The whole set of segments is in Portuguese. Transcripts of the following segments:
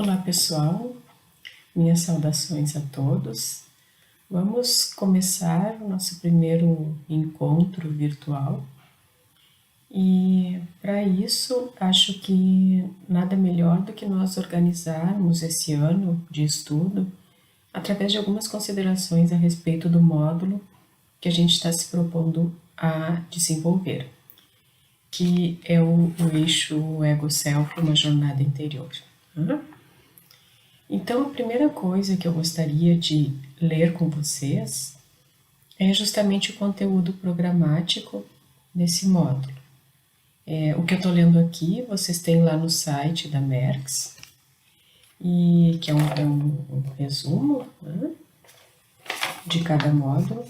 Olá pessoal, minhas saudações a todos. Vamos começar o nosso primeiro encontro virtual e para isso acho que nada melhor do que nós organizarmos esse ano de estudo através de algumas considerações a respeito do módulo que a gente está se propondo a desenvolver, que é o eixo Ego-Self, uma jornada interior. Então, a primeira coisa que eu gostaria de ler com vocês é justamente o conteúdo programático desse módulo. O que eu estou lendo aqui, vocês têm lá no site da Merckx, e que é um resumo, né, de cada módulo.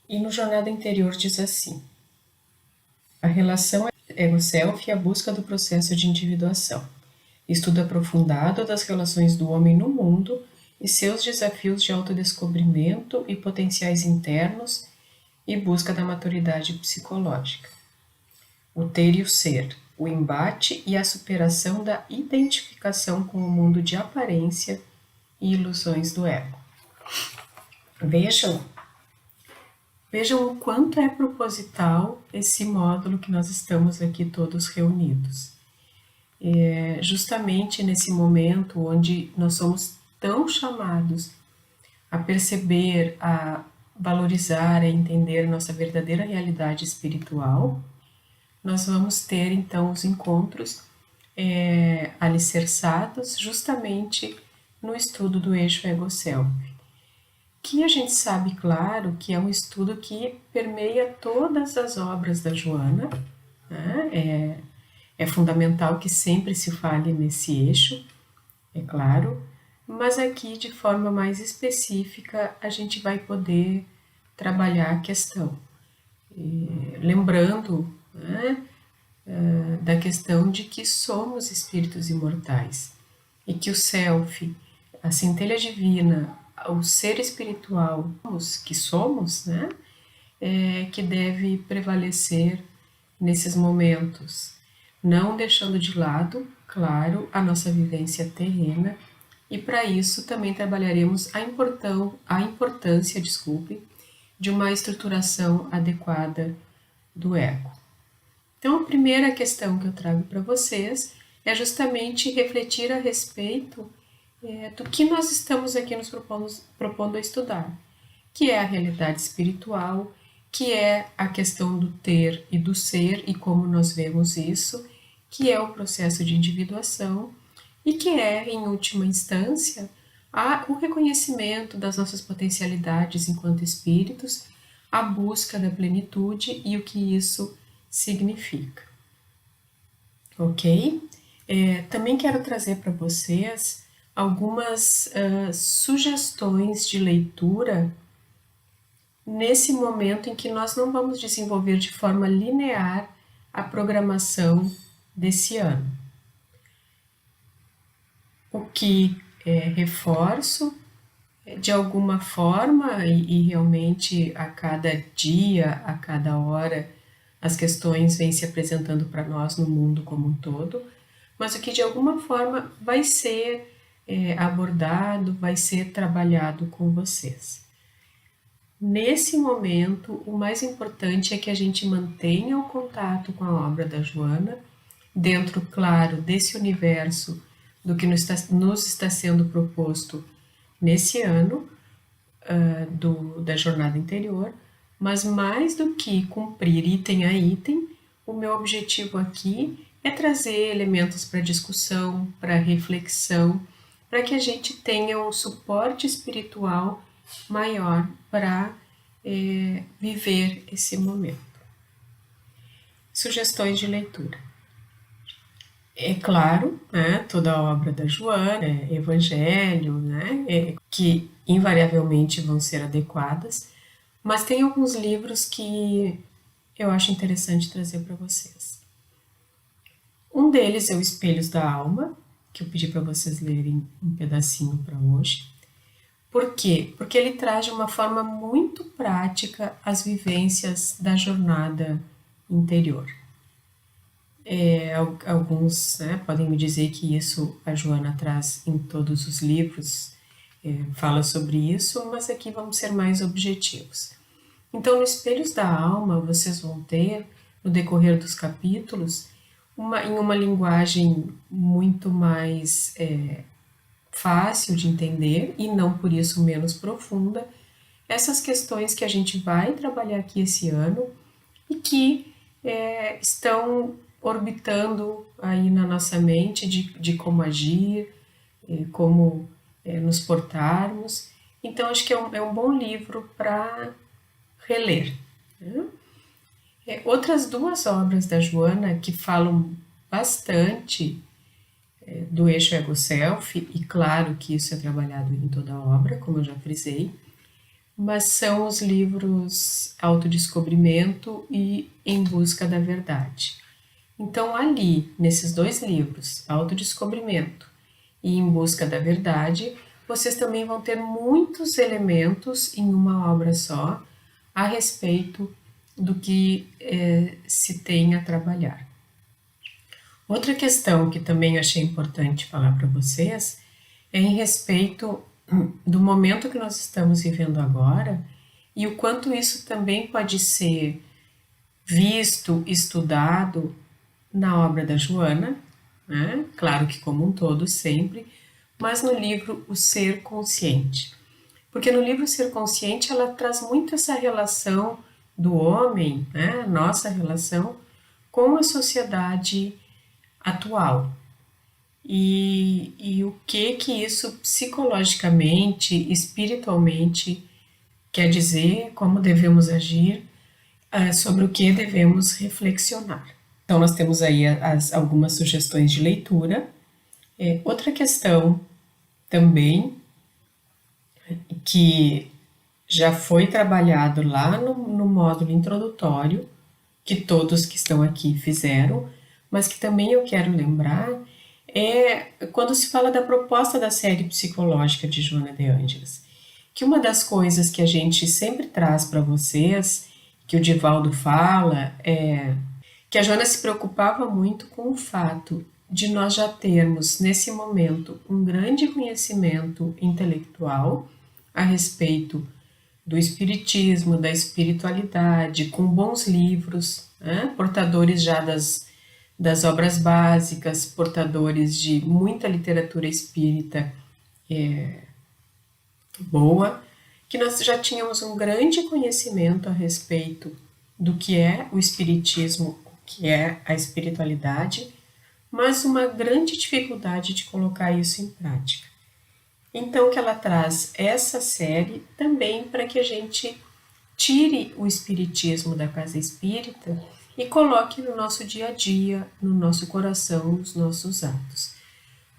E no Jornada Interior diz assim: a relação ego-self e a busca do processo de individuação. Estudo aprofundado das relações do homem no mundo e seus desafios de autodescobrimento e potenciais internos e busca da maturidade psicológica. O ter e o ser, o embate e a superação da identificação com o mundo de aparência e ilusões do ego. Vejam o quanto é proposital esse módulo que nós estamos aqui todos reunidos. Justamente nesse momento onde nós somos tão chamados a perceber, a valorizar, a entender nossa verdadeira realidade espiritual, nós vamos ter então os encontros alicerçados justamente no estudo do eixo Ego-Self, que a gente sabe, claro, que é um estudo que permeia todas as obras da Joana, né? É fundamental que sempre se fale nesse eixo, é claro, mas aqui de forma mais específica a gente vai poder trabalhar a questão. Lembrando, né, da questão de que somos espíritos imortais e que o self, a centelha divina, o ser espiritual que somos, né, que deve prevalecer nesses momentos, não deixando de lado, claro, a nossa vivência terrena, e para isso também trabalharemos a importância, de uma estruturação adequada do ego. Então, a primeira questão que eu trago para vocês é justamente refletir a respeito do que nós estamos aqui nos propondo a estudar, que é a realidade espiritual, que é a questão do ter e do ser e como nós vemos isso, que é o processo de individuação e que é, em última instância, o reconhecimento das nossas potencialidades enquanto espíritos, a busca da plenitude e o que isso significa. Ok? Também quero trazer para vocês algumas sugestões de leitura nesse momento em que nós não vamos desenvolver de forma linear a programação desse ano. O que reforço de alguma forma, e realmente a cada dia, a cada hora, as questões vêm se apresentando para nós no mundo como um todo, mas o que de alguma forma vai ser abordado, vai ser trabalhado com vocês. Nesse momento, o mais importante é que a gente mantenha o contato com a obra da Joana, dentro, claro, desse universo do que nos está sendo proposto nesse ano da jornada interior, mas mais do que cumprir item a item, o meu objetivo aqui é trazer elementos para discussão, para reflexão, para que a gente tenha um suporte espiritual maior para viver esse momento. Sugestões de leitura. É claro, né, toda a obra da Joana, Evangelho, né, que invariavelmente vão ser adequadas, mas tem alguns livros que eu acho interessante trazer para vocês. Um deles é o Espelhos da Alma, que eu pedi para vocês lerem um pedacinho para hoje. Por quê? Porque ele traz de uma forma muito prática as vivências da jornada interior. Alguns, né, podem me dizer que isso a Joana traz em todos os livros, fala sobre isso, mas aqui vamos ser mais objetivos. Então, no Espelhos da Alma, vocês vão ter, no decorrer dos capítulos, em uma linguagem muito mais fácil de entender e não por isso menos profunda, essas questões que a gente vai trabalhar aqui esse ano e que estão orbitando aí na nossa mente de como agir, como nos portarmos. Então, acho que é um bom livro para reler. Né? Outras duas obras da Joana que falam bastante do eixo ego-self, e claro que isso é trabalhado em toda a obra, como eu já frisei, mas são os livros Autodescobrimento e Em Busca da Verdade. Então, ali, nesses dois livros, Autodescobrimento e Em Busca da Verdade, vocês também vão ter muitos elementos em uma obra só a respeito do que se tem a trabalhar. Outra questão que também achei importante falar para vocês é em respeito do momento que nós estamos vivendo agora e o quanto isso também pode ser visto, estudado na obra da Joana, né? Claro que como um todo sempre, mas no livro O Ser Consciente. Porque no livro Ser Consciente ela traz muito essa relação do homem, né? Nossa relação com a sociedade atual. E o que isso psicologicamente, espiritualmente quer dizer, como devemos agir, sobre o que devemos reflexionar. Então, nós temos aí algumas sugestões de leitura. Outra questão também, que já foi trabalhado lá no módulo introdutório, que todos que estão aqui fizeram, mas que também eu quero lembrar, é quando se fala da proposta da série psicológica de Joana de Ângeles, que uma das coisas que a gente sempre traz para vocês, que o Divaldo fala, é que a Joana se preocupava muito com o fato de nós já termos, nesse momento, um grande conhecimento intelectual a respeito do espiritismo, da espiritualidade, com bons livros, né? Portadores já das obras básicas, portadores de muita literatura espírita boa, que nós já tínhamos um grande conhecimento a respeito do que é o espiritismo, o que é a espiritualidade, mas uma grande dificuldade de colocar isso em prática. Então que ela traz essa série também para que a gente tire o espiritismo da casa espírita e coloque no nosso dia a dia, no nosso coração, nos nossos atos.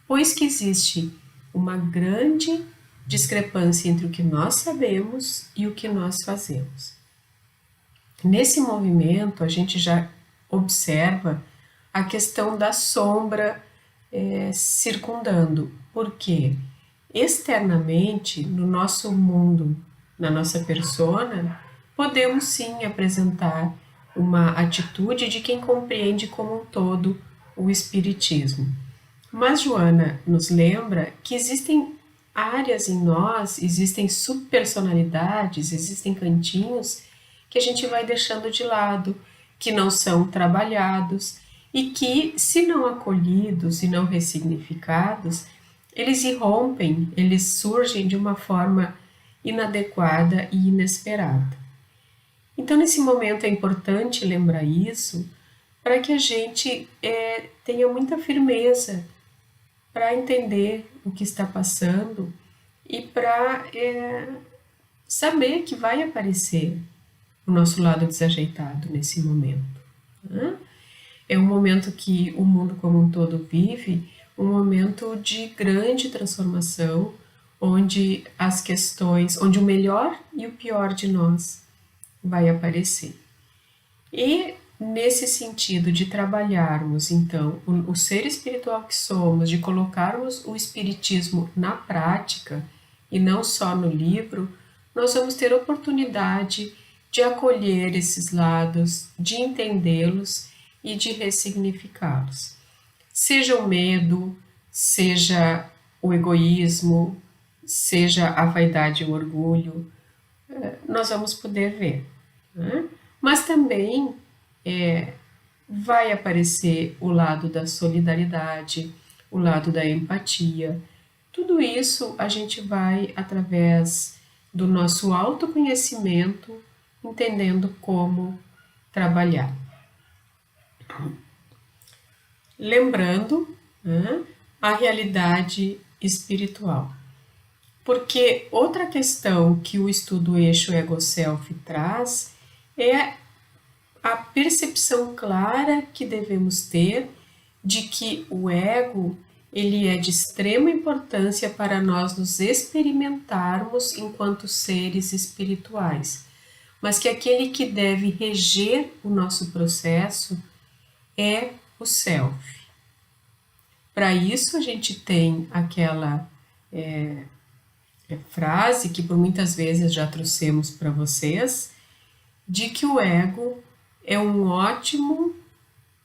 Pois que existe uma grande discrepância entre o que nós sabemos e o que nós fazemos. Nesse movimento, a gente já observa a questão da sombra circundando, porque externamente, no nosso mundo, na nossa persona, podemos sim apresentar uma atitude de quem compreende como um todo o Espiritismo. Mas Joana nos lembra que existem áreas em nós, existem subpersonalidades, existem cantinhos que a gente vai deixando de lado, que não são trabalhados e que, se não acolhidos e não ressignificados, eles irrompem, eles surgem de uma forma inadequada e inesperada. Então, nesse momento é importante lembrar isso para que a gente tenha muita firmeza para entender o que está passando e para saber que vai aparecer o nosso lado desajeitado nesse momento. Né? É um momento que o mundo como um todo vive, um momento de grande transformação, onde as questões, onde o melhor e o pior de nós vai aparecer. E nesse sentido de trabalharmos, então, o ser espiritual que somos, de colocarmos o espiritismo na prática e não só no livro, nós vamos ter oportunidade de acolher esses lados, de entendê-los e de ressignificá-los. Seja o medo, seja o egoísmo, seja a vaidade e o orgulho, nós vamos poder ver, né? Mas também vai aparecer o lado da solidariedade, o lado da empatia. Tudo isso a gente vai, através do nosso autoconhecimento, entendendo como trabalhar. Lembrando, né, a realidade espiritual. Porque outra questão que o estudo eixo ego-self traz é a percepção clara que devemos ter de que o ego ele é de extrema importância para nós nos experimentarmos enquanto seres espirituais, mas que aquele que deve reger o nosso processo é o self. Para isso a gente tem aquela frase que por muitas vezes já trouxemos para vocês, de que o ego é um ótimo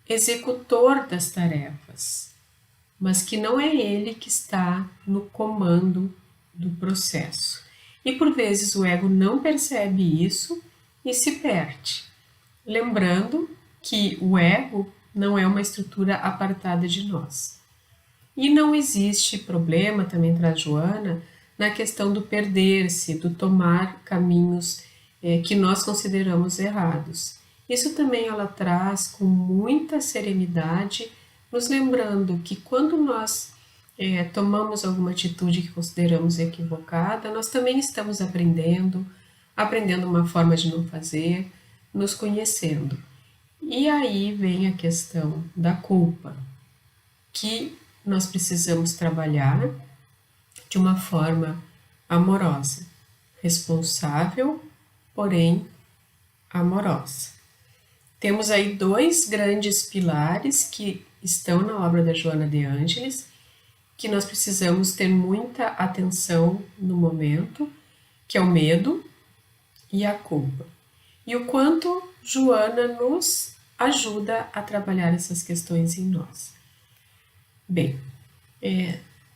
executor das tarefas, mas que não é ele que está no comando do processo. E por vezes o ego não percebe isso e se perde. Lembrando que o ego não é uma estrutura apartada de nós. E não existe problema, também traz Joana, na questão do perder-se, do tomar caminhos que nós consideramos errados. Isso também ela traz com muita serenidade, nos lembrando que quando nós tomamos alguma atitude que consideramos equivocada, nós também estamos aprendendo uma forma de não fazer, nos conhecendo. E aí vem a questão da culpa, que nós precisamos trabalhar de uma forma amorosa, responsável, porém amorosa. Temos aí dois grandes pilares que estão na obra da Joana de Ângelis, que nós precisamos ter muita atenção no momento, que é o medo e a culpa. E o quanto Joana nos ajuda a trabalhar essas questões em nós. Bem,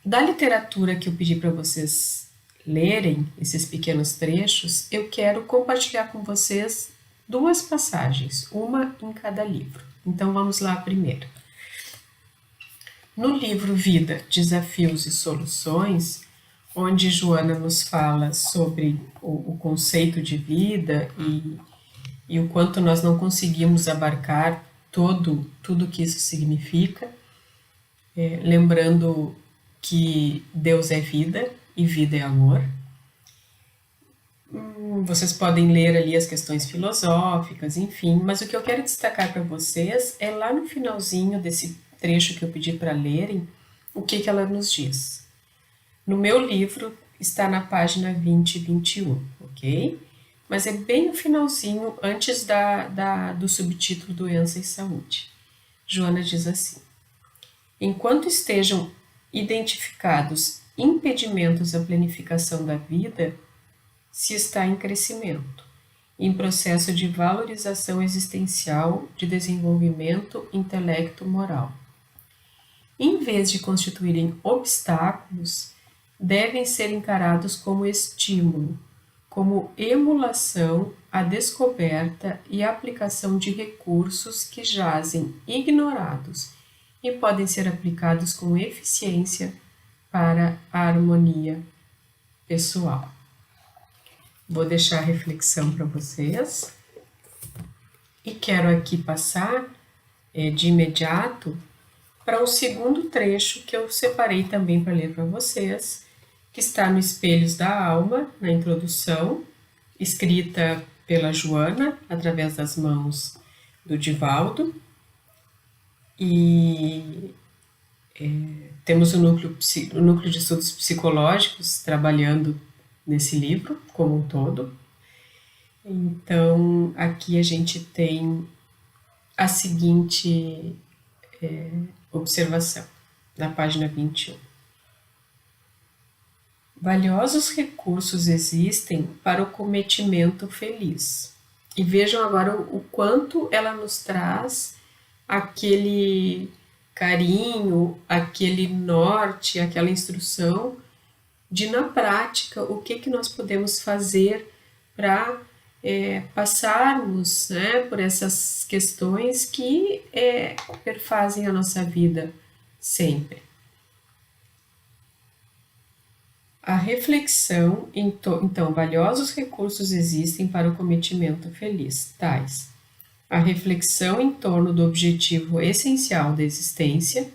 da literatura que eu pedi para vocês lerem, esses pequenos trechos, eu quero compartilhar com vocês duas passagens, uma em cada livro. Então vamos lá primeiro. No livro Vida, Desafios e Soluções, onde Joana nos fala sobre o conceito de vida e o quanto nós não conseguimos abarcar tudo que isso significa, lembrando que Deus é vida e vida é amor. Vocês podem ler ali as questões filosóficas, enfim, mas o que eu quero destacar para vocês é lá no finalzinho desse trecho que eu pedi para lerem, o que ela nos diz. No meu livro está na página 20 e 21, ok? Mas é bem no finalzinho, antes do subtítulo Doença e Saúde. Joana diz assim: enquanto estejam identificados impedimentos à planificação da vida, se está em crescimento, em processo de valorização existencial, de desenvolvimento intelecto-moral. Em vez de constituírem obstáculos, devem ser encarados como estímulo, como emulação à descoberta e aplicação de recursos que jazem ignorados e podem ser aplicados com eficiência para a harmonia pessoal. Vou deixar a reflexão para vocês e quero aqui passar de imediato para um segundo trecho que eu separei também para ler para vocês, que está no Espelhos da Alma, na introdução, escrita pela Joana, através das mãos do Divaldo. E temos o núcleo de estudos psicológicos trabalhando nesse livro como um todo. Então, aqui a gente tem a seguinte observação, na página 21. Valiosos recursos existem para o cometimento feliz. E vejam agora o quanto ela nos traz aquele carinho, aquele norte, aquela instrução de, na prática, o que que nós podemos fazer para passarmos, né, por essas questões que perfazem a nossa vida sempre. A reflexão, então, valiosos recursos existem para o cometimento feliz, tais: a reflexão em torno do objetivo essencial da existência,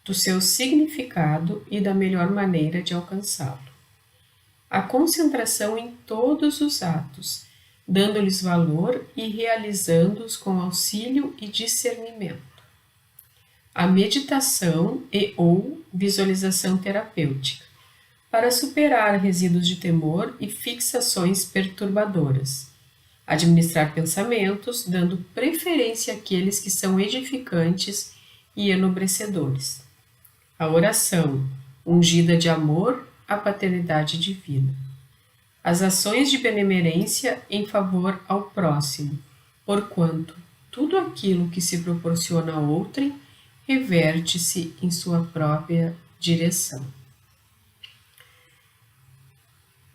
do seu significado e da melhor maneira de alcançá-lo. A concentração em todos os atos, dando-lhes valor e realizando-os com auxílio e discernimento. A meditação e ou visualização terapêutica, para superar resíduos de temor e fixações perturbadoras. Administrar pensamentos, dando preferência àqueles que são edificantes e enobrecedores. A oração, ungida de amor à paternidade divina. As ações de benemerência em favor ao próximo, porquanto tudo aquilo que se proporciona a outrem reverte-se em sua própria direção.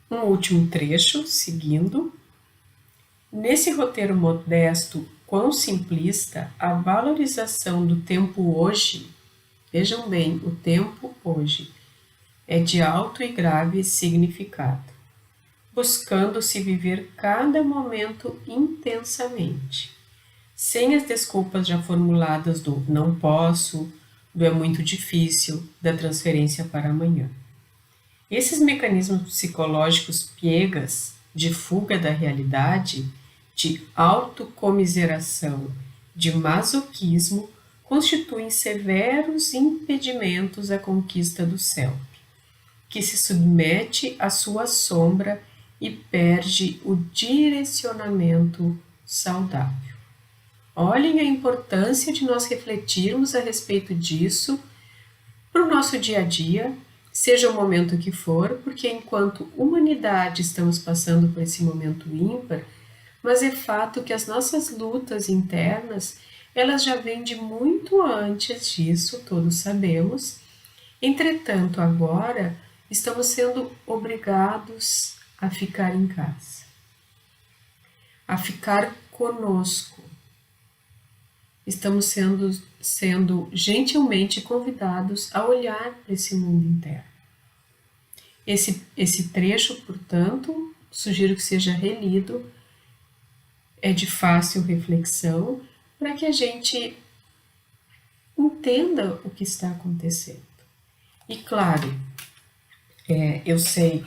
Um último trecho, seguindo. Nesse roteiro modesto, quão simplista, a valorização do tempo hoje, vejam bem, o tempo hoje, é de alto e grave significado, buscando-se viver cada momento intensamente, sem as desculpas já formuladas do não posso, do é muito difícil, da transferência para amanhã. Esses mecanismos psicológicos piegas de fuga da realidade, de autocomiseração, de masoquismo, constituem severos impedimentos à conquista do self, que se submete à sua sombra e perde o direcionamento saudável. Olhem a importância de nós refletirmos a respeito disso para o nosso dia a dia, seja o momento que for, porque enquanto humanidade estamos passando por esse momento ímpar, mas é fato que as nossas lutas internas, elas já vêm de muito antes disso, todos sabemos. Entretanto, agora estamos sendo obrigados a ficar em casa, a ficar conosco. Estamos sendo gentilmente convidados a olhar para esse mundo interno. Esse trecho, portanto, sugiro que seja relido, é de fácil reflexão, para que a gente entenda o que está acontecendo. E claro, eu sei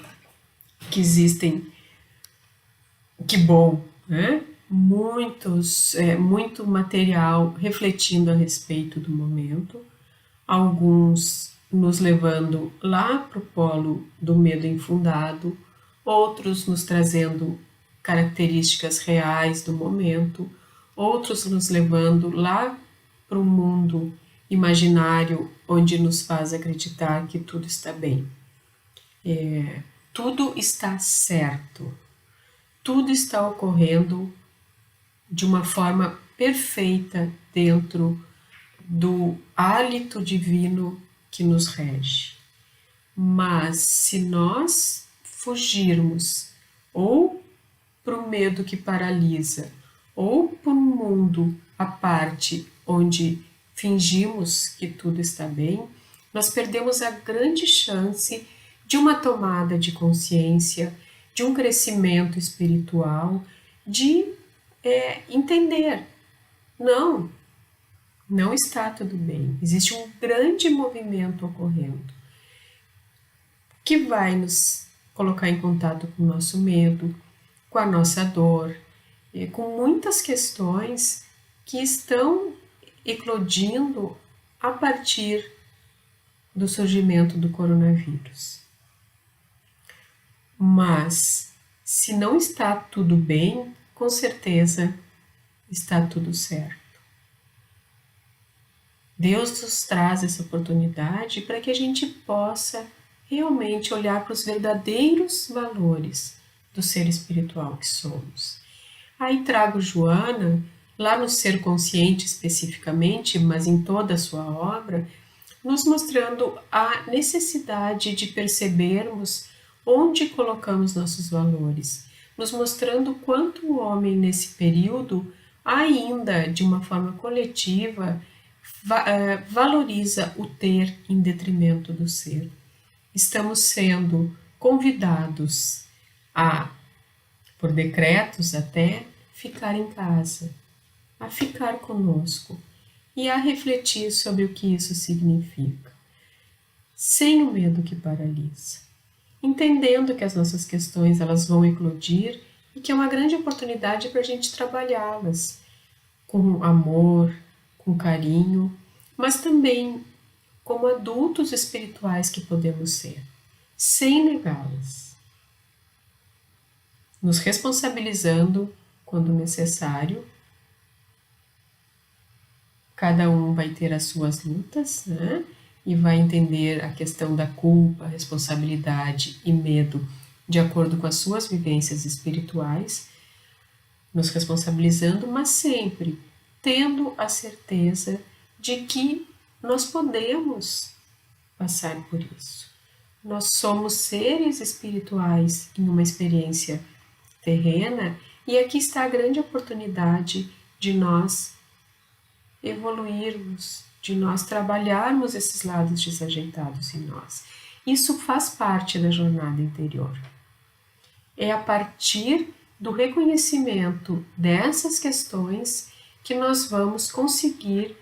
que existem, que bom, né? Muito material refletindo a respeito do momento, alguns nos levando lá para o polo do medo infundado, outros nos trazendo características reais do momento, outros nos levando lá para o mundo imaginário, onde nos faz acreditar que tudo está bem. Tudo está certo, tudo está ocorrendo de uma forma perfeita dentro do hálito divino que nos rege. Mas se nós fugirmos ou para o medo que paralisa, ou para um mundo à parte onde fingimos que tudo está bem, nós perdemos a grande chance de uma tomada de consciência, de um crescimento espiritual, de entender, não está tudo bem. Existe um grande movimento ocorrendo que vai nos colocar em contato com o nosso medo, com a nossa dor, com muitas questões que estão eclodindo a partir do surgimento do coronavírus. Mas, se não está tudo bem, com certeza está tudo certo. Deus nos traz essa oportunidade para que a gente possa realmente olhar para os verdadeiros valores do ser espiritual que somos. Aí trago Joana lá no Ser Consciente especificamente, mas em toda a sua obra, nos mostrando a necessidade de percebermos onde colocamos nossos valores, nos mostrando quanto o homem nesse período, ainda de uma forma coletiva, valoriza o ter em detrimento do ser. Estamos sendo convidados a, por decretos até, ficar em casa, a ficar conosco e a refletir sobre o que isso significa, sem o medo que paralisa, entendendo que as nossas questões elas vão eclodir e que é uma grande oportunidade para a gente trabalhá-las com amor, com carinho, mas também como adultos espirituais que podemos ser, sem negá-las, nos responsabilizando quando necessário. Cada um vai ter as suas lutas, né? E vai entender a questão da culpa, responsabilidade e medo de acordo com as suas vivências espirituais, nos responsabilizando, mas sempre tendo a certeza de que nós podemos passar por isso. Nós somos seres espirituais em uma experiência terrena e aqui está a grande oportunidade de nós evoluirmos, de nós trabalharmos esses lados desajeitados em nós. Isso faz parte da jornada interior. É a partir do reconhecimento dessas questões que nós vamos conseguir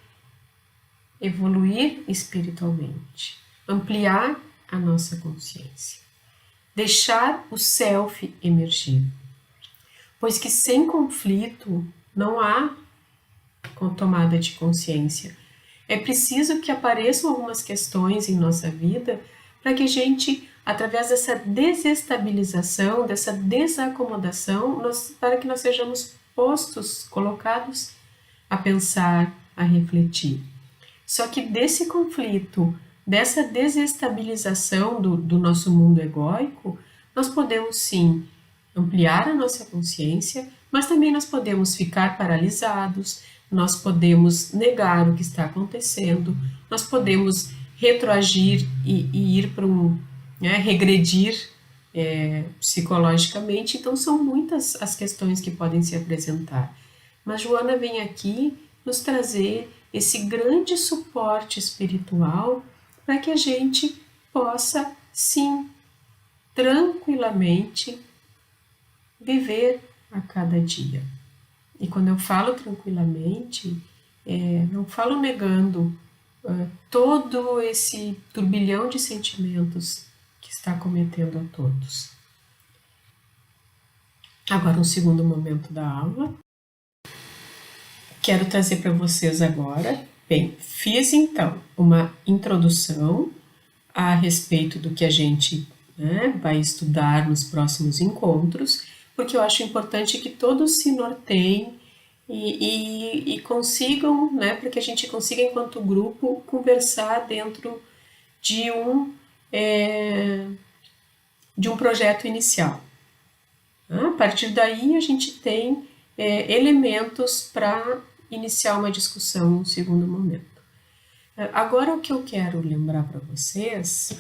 evoluir espiritualmente, ampliar a nossa consciência, deixar o self emergir, pois que sem conflito não há tomada de consciência. É preciso que apareçam algumas questões em nossa vida para que a gente, através dessa desestabilização, dessa desacomodação, para que nós sejamos postos, colocados a pensar, a refletir. Só que desse conflito, dessa desestabilização do nosso mundo egóico, nós podemos sim ampliar a nossa consciência, mas também nós podemos ficar paralisados, nós podemos negar o que está acontecendo, nós podemos retroagir e ir para regredir psicologicamente. Então são muitas as questões que podem se apresentar. Mas Joana vem aqui nos trazer esse grande suporte espiritual para que a gente possa, sim, tranquilamente viver a cada dia. E quando eu falo tranquilamente, não falo negando todo esse turbilhão de sentimentos que está cometendo a todos. Agora, um segundo momento da aula. Quero trazer para vocês agora, fiz então uma introdução a respeito do que a gente vai estudar nos próximos encontros, porque eu acho importante que todos se norteiem e consigam, para que a gente consiga, enquanto grupo, conversar dentro de um projeto inicial. A partir daí, a gente tem elementos para iniciar uma discussão no segundo momento. Agora, o que eu quero lembrar para vocês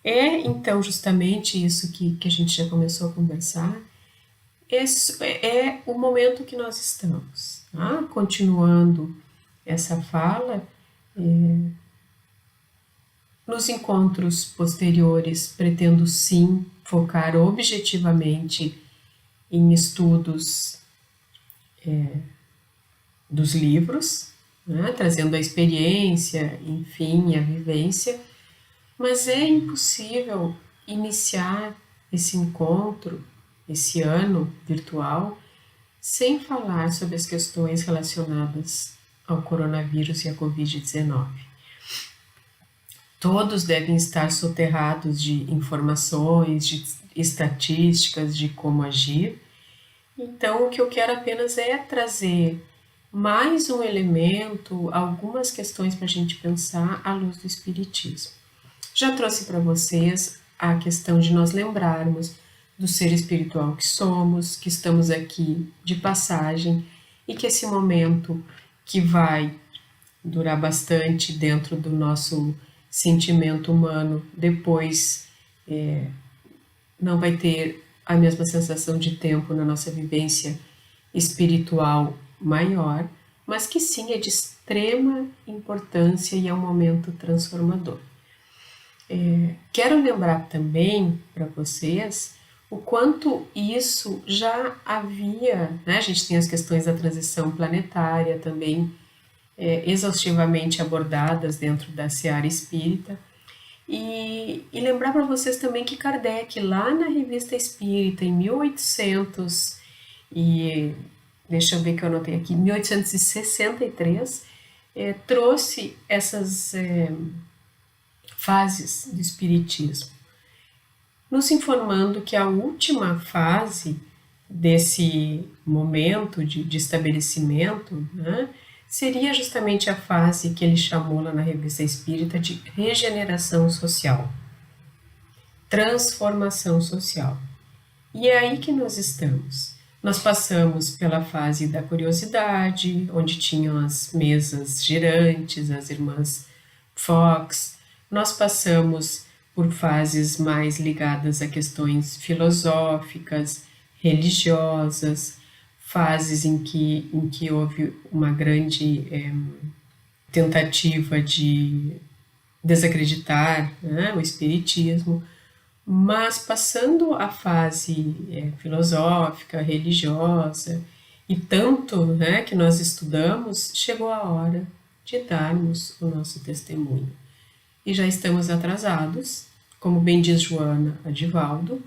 então, justamente isso que a gente já começou a conversar, é o momento que nós estamos. Tá? Continuando essa fala, nos encontros posteriores, pretendo sim focar objetivamente em estudos dos livros, trazendo a experiência, enfim, a vivência, mas é impossível iniciar esse encontro, esse ano virtual, sem falar sobre as questões relacionadas ao coronavírus e à Covid-19. Todos devem estar soterrados de informações, de estatísticas, de como agir. Então, o que eu quero apenas é trazer mais um elemento, algumas questões para a gente pensar à luz do Espiritismo. Já trouxe para vocês a questão de nós lembrarmos do ser espiritual que somos, que estamos aqui de passagem e que esse momento que vai durar bastante dentro do nosso sentimento humano, depois não vai ter a mesma sensação de tempo na nossa vivência espiritual maior, mas que sim é de extrema importância e é um momento transformador. Quero lembrar também para vocês o quanto isso já havia, né? A gente tem as questões da transição planetária também exaustivamente abordadas dentro da seara espírita, e lembrar para vocês também que Kardec, lá na Revista Espírita, em 1800 e deixa eu ver que eu anotei aqui, 1863, trouxe essas fases do Espiritismo, nos informando que a última fase desse momento de estabelecimento, né, seria justamente a fase que ele chamou lá na Revista Espírita de regeneração social, transformação social. E é aí que nós estamos. Nós passamos pela fase da curiosidade, onde tinham as mesas girantes, as irmãs Fox. Nós passamos por fases mais ligadas a questões filosóficas, religiosas, fases em que houve uma grande tentativa de desacreditar, né, o espiritismo, mas passando a fase filosófica, religiosa, e tanto, né, que nós estudamos, chegou a hora de darmos o nosso testemunho. E já estamos atrasados, como bem diz Joana Adivaldo,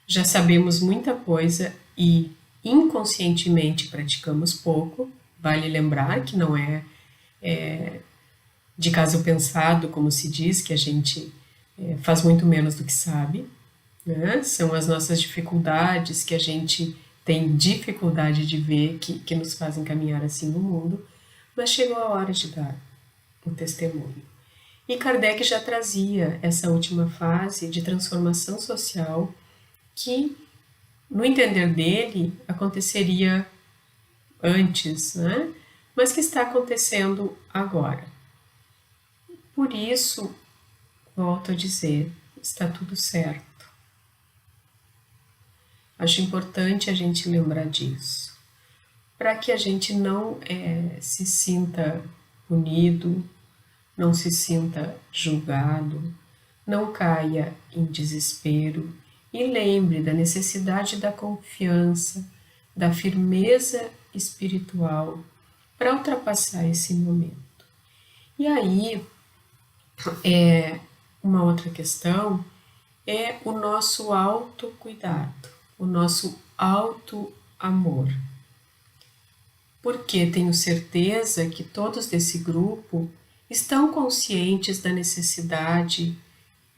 já sabemos muita coisa e inconscientemente praticamos pouco. Vale lembrar que não é de caso pensado, como se diz, que a gente faz muito menos do que sabe, né? São as nossas dificuldades que a gente tem dificuldade de ver que nos fazem caminhar assim no mundo, mas chegou a hora de dar o testemunho. E Kardec já trazia essa última fase de transformação social que, no entender dele, aconteceria antes, né? Mas que está acontecendo agora. Por isso, volto a dizer, está tudo certo. Acho importante a gente lembrar disso, para que a gente não se sinta punido, não se sinta julgado, não caia em desespero e lembre da necessidade da confiança, da firmeza espiritual para ultrapassar esse momento. E aí, uma outra questão é o nosso autocuidado, o nosso auto-amor. Porque tenho certeza que todos desse grupo estão conscientes da necessidade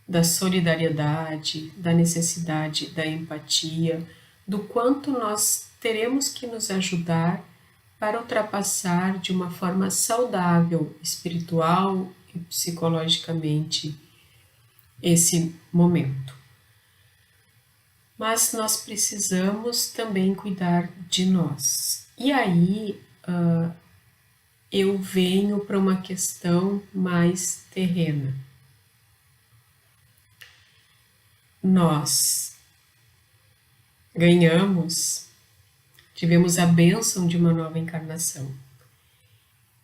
da solidariedade, da necessidade da empatia, do quanto nós teremos que nos ajudar para ultrapassar de uma forma saudável, espiritual e psicologicamente esse momento. Mas nós precisamos também cuidar de nós. E aí eu venho para uma questão mais terrena. Nós tivemos a bênção de uma nova encarnação.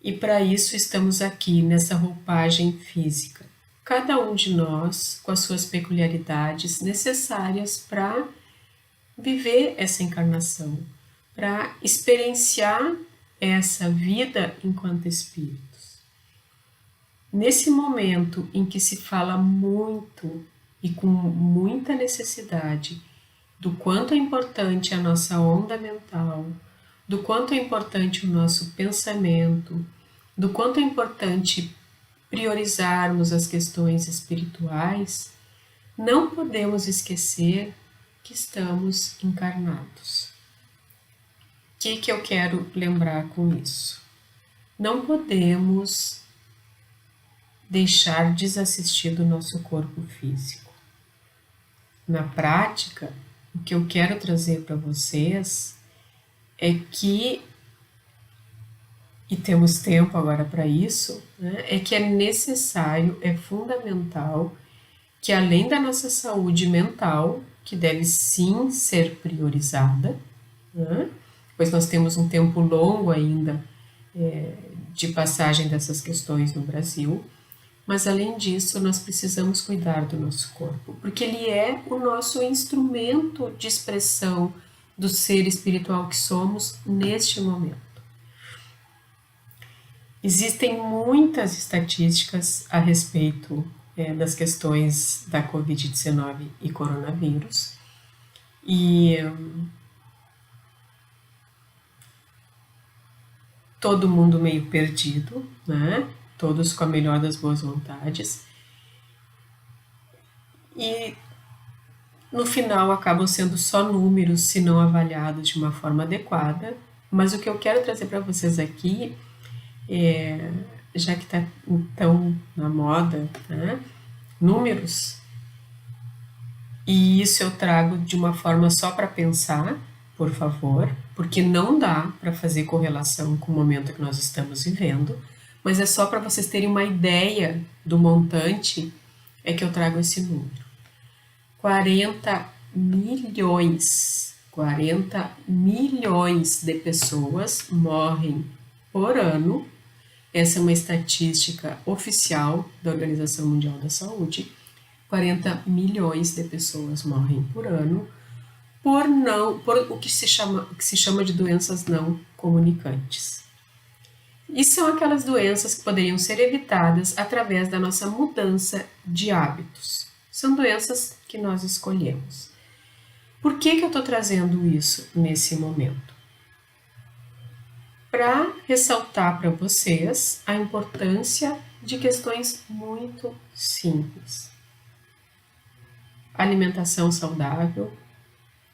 E para isso estamos aqui nessa roupagem física. Cada um de nós com as suas peculiaridades necessárias para viver essa encarnação, para experienciar essa vida enquanto espíritos. Nesse momento em que se fala muito e com muita necessidade do quanto é importante a nossa onda mental, do quanto é importante o nosso pensamento, do quanto é importante priorizarmos as questões espirituais, não podemos esquecer que estamos encarnados. O que eu quero lembrar com isso? Não podemos deixar desassistido o nosso corpo físico. Na prática, o que eu quero trazer para vocês é que e temos tempo agora para isso, né, é que é necessário, é fundamental que além da nossa saúde mental, que deve sim ser priorizada, né, pois nós temos um tempo longo ainda de passagem dessas questões no Brasil, mas além disso, nós precisamos cuidar do nosso corpo, porque ele é o nosso instrumento de expressão do ser espiritual que somos neste momento. Existem muitas estatísticas a respeito das questões da Covid-19 e coronavírus, e todo mundo meio perdido, né? Todos com a melhor das boas vontades, e no final acabam sendo só números se não avaliados de uma forma adequada. Mas o que eu quero trazer para vocês aqui, já que está tão na moda, né? Números, e isso eu trago de uma forma só para pensar, por favor, porque não dá para fazer correlação com o momento que nós estamos vivendo, mas é só para vocês terem uma ideia do montante é que eu trago esse número. 40 milhões de pessoas morrem por ano. Essa é uma estatística oficial da Organização Mundial da Saúde. 40 milhões de pessoas morrem por ano por o que se chama de doenças não comunicantes. E são aquelas doenças que poderiam ser evitadas através da nossa mudança de hábitos. São doenças que nós escolhemos. Por que eu estou trazendo isso nesse momento? Para ressaltar para vocês a importância de questões muito simples. Alimentação saudável,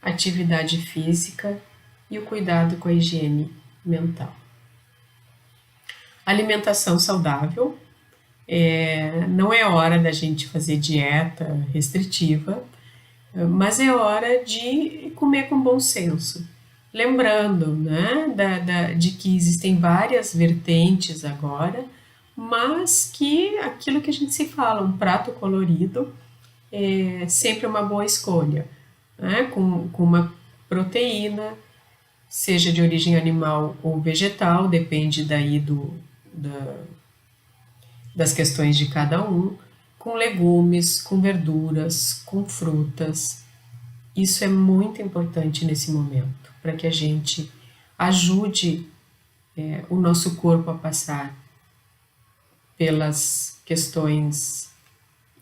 atividade física e o cuidado com a higiene mental. Alimentação saudável, não é hora da gente fazer dieta restritiva, mas é hora de comer com bom senso. Lembrando, né, de que existem várias vertentes agora, mas que aquilo que a gente se fala, um prato colorido, é sempre uma boa escolha, né, com uma proteína, seja de origem animal ou vegetal, depende daí das questões de cada um, com legumes, com verduras, com frutas. Isso é muito importante nesse momento, para que a gente ajude o nosso corpo a passar pelas questões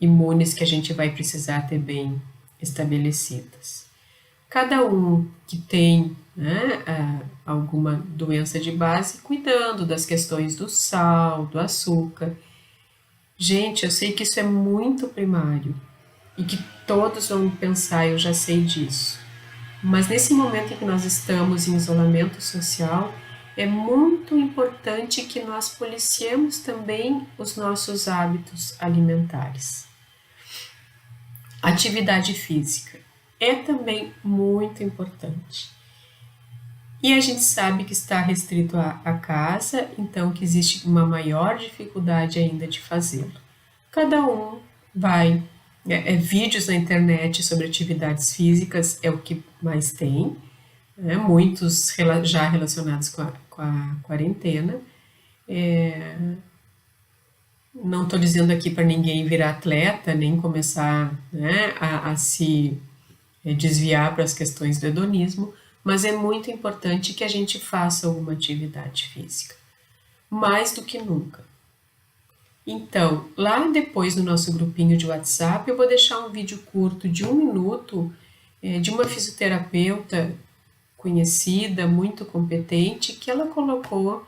imunes que a gente vai precisar ter bem estabelecidas. Cada um que tem, né, alguma doença de base, cuidando das questões do sal, do açúcar. Gente, eu sei que isso é muito primário e que todos vão pensar, eu já sei disso. Mas nesse momento em que nós estamos em isolamento social, é muito importante que nós policiemos também os nossos hábitos alimentares. Atividade física é também muito importante. E a gente sabe que está restrito à casa, então que existe uma maior dificuldade ainda de fazê-lo. Cada um vai, vídeos na internet sobre atividades físicas é o que mais tem, né? Muitos já relacionados com a quarentena. Não estou dizendo aqui para ninguém virar atleta, nem começar, né, a se desviar para as questões do hedonismo, mas é muito importante que a gente faça alguma atividade física, mais do que nunca. Então, lá depois no nosso grupinho de WhatsApp, eu vou deixar um vídeo curto de 1 minuto de uma fisioterapeuta conhecida, muito competente, que ela colocou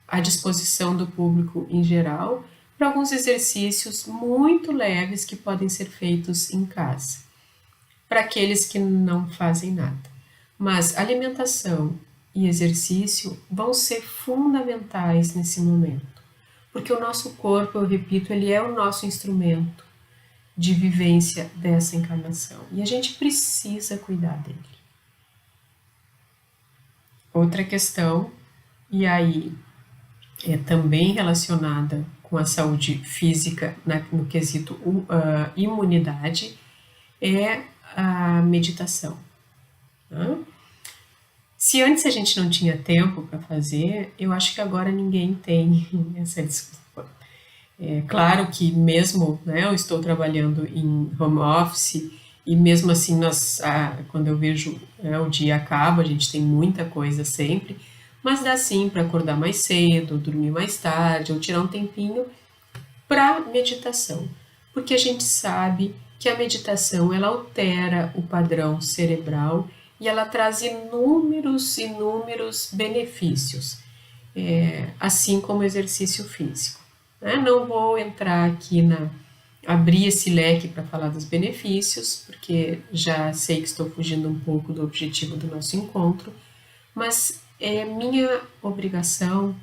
à disposição do público em geral para alguns exercícios muito leves que podem ser feitos em casa, para aqueles que não fazem nada. Mas alimentação e exercício vão ser fundamentais nesse momento, porque o nosso corpo, eu repito, ele é o nosso instrumento de vivência dessa encarnação e a gente precisa cuidar dele. Outra questão e aí é também relacionada com a saúde física no quesito imunidade, é a meditação. Tá? Se antes a gente não tinha tempo para fazer, eu acho que agora ninguém tem essa desculpa. É claro que mesmo, né, eu estou trabalhando em home office e mesmo assim quando eu vejo, o dia acaba, a gente tem muita coisa sempre, mas dá sim para acordar mais cedo, dormir mais tarde ou tirar um tempinho para meditação, porque a gente sabe que a meditação ela altera o padrão cerebral e ela traz inúmeros benefícios, assim como o exercício físico. Né? Não vou entrar aqui abrir esse leque para falar dos benefícios, porque já sei que estou fugindo um pouco do objetivo do nosso encontro, mas é minha obrigação,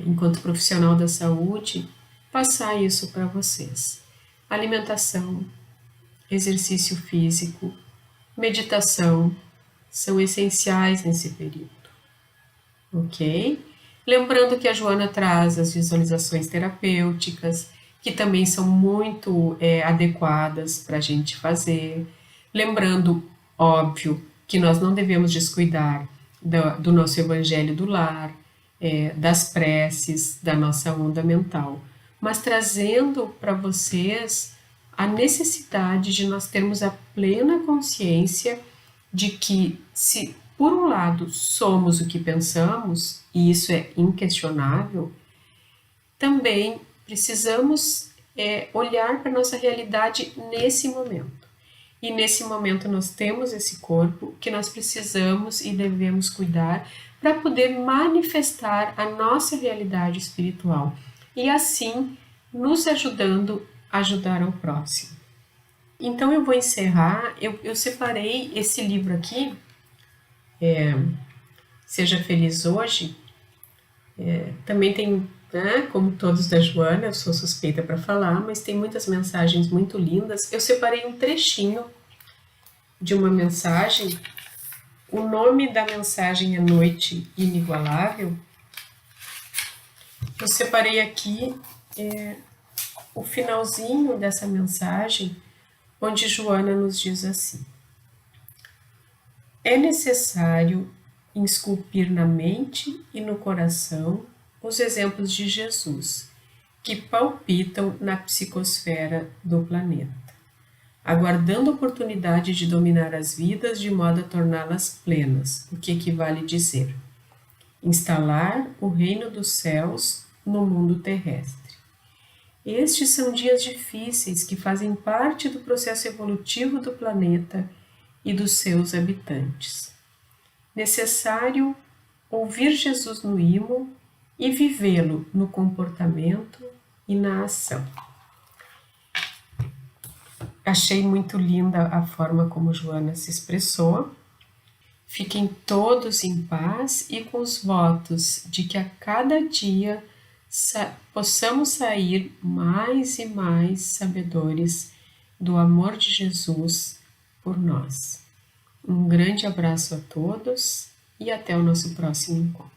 enquanto profissional da saúde, passar isso para vocês. Alimentação, exercício físico, meditação são essenciais nesse período, ok? Lembrando que a Joana traz as visualizações terapêuticas, que também são muito adequadas para a gente fazer. Lembrando, óbvio, que nós não devemos descuidar do nosso evangelho do lar, das preces, da nossa onda mental, mas trazendo para vocês a necessidade de nós termos a plena consciência de que, se por um lado somos o que pensamos, e isso é inquestionável, também precisamos olhar para a nossa realidade nesse momento. E nesse momento nós temos esse corpo que nós precisamos e devemos cuidar para poder manifestar a nossa realidade espiritual e assim nos ajudando a ajudar ao próximo. Então eu vou encerrar, eu separei esse livro aqui, Seja Feliz Hoje, também tem, né, como todos da Joana, eu sou suspeita para falar, mas tem muitas mensagens muito lindas. Eu separei um trechinho de uma mensagem. O nome da mensagem é Noite Inigualável. Eu separei aqui o finalzinho dessa mensagem, onde Joana nos diz assim: é necessário esculpir na mente e no coração os exemplos de Jesus, que palpitam na psicosfera do planeta, aguardando a oportunidade de dominar as vidas de modo a torná-las plenas, o que equivale dizer instalar o reino dos céus no mundo terrestre. Estes são dias difíceis que fazem parte do processo evolutivo do planeta e dos seus habitantes. Necessário ouvir Jesus no imo e vivê-lo no comportamento e na ação. Achei muito linda a forma como Joana se expressou. Fiquem todos em paz e com os votos de que a cada dia possamos sair mais e mais sabedores do amor de Jesus por nós. Um grande abraço a todos e até o nosso próximo encontro.